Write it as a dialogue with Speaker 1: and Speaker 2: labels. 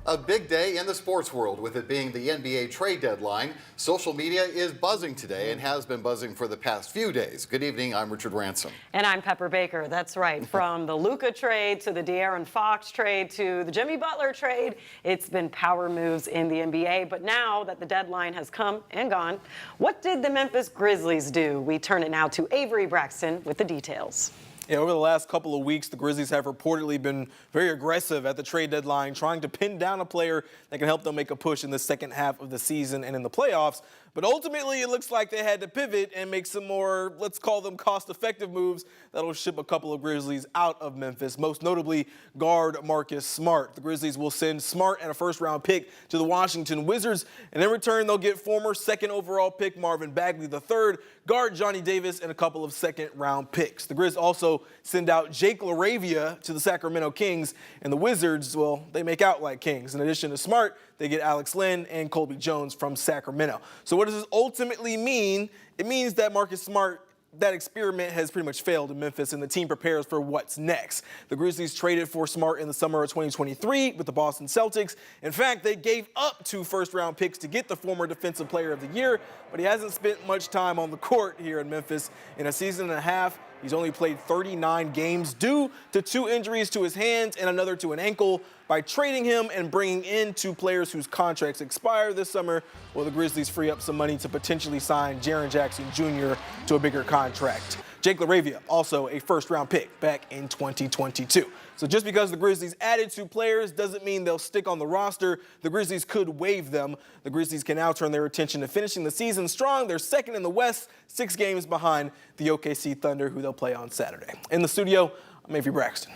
Speaker 1: A big day in the sports world, with it being the NBA trade deadline. Social media is buzzing today and has been buzzing for the past few days. Good evening, I'm Richard Ransom.
Speaker 2: And I'm Pepper Baker, that's right. From the Luka trade to the De'Aaron Fox trade to the Jimmy Butler trade, it's been power moves in the NBA. But now that the deadline has come and gone, what did the Memphis Grizzlies do? We turn it now to Avery Braxton with the details.
Speaker 3: Yeah, over the last couple of weeks, the Grizzlies have reportedly been very aggressive at the trade deadline, trying to pin down a player that can help them make a push in the second half of the season and in the playoffs. But ultimately, it looks like they had to pivot and make some more, let's call them cost-effective moves that'll ship a couple of Grizzlies out of Memphis, most notably guard Marcus Smart. The Grizzlies will send Smart and a first-round pick to the Washington Wizards, and in return, they'll get former second overall pick Marvin Bagley III, guard Johnny Davis, and a couple of second-round picks. The Grizz also send out Jake LaRavia to the Sacramento Kings, and the Wizards, well, they make out like kings. In addition to Smart, they get Alex Len and Colby Jones from Sacramento. So what does this ultimately mean? It means that Marcus Smart, that experiment has pretty much failed in Memphis, and the team prepares for what's next. The Grizzlies traded for Smart in the summer of 2023 with the Boston Celtics. In fact, they gave up 2 first-round picks to get the former Defensive Player of the Year, but he hasn't spent much time on the court here in Memphis. In a season and a half, he's only played 39 games due to 2 injuries to his hands and another to an ankle. By trading him and bringing in 2 players whose contracts expire this summer, well, the Grizzlies free up some money to potentially sign Jaren Jackson Jr. to a bigger contract. Jake LaRavia, also a first-round pick back in 2022. So just because the Grizzlies added 2 players doesn't mean they'll stick on the roster. The Grizzlies could waive them. The Grizzlies can now turn their attention to finishing the season strong. They're second in the West, 6 games behind the OKC Thunder, who they'll play on Saturday. In the studio, I'm Avery Braxton.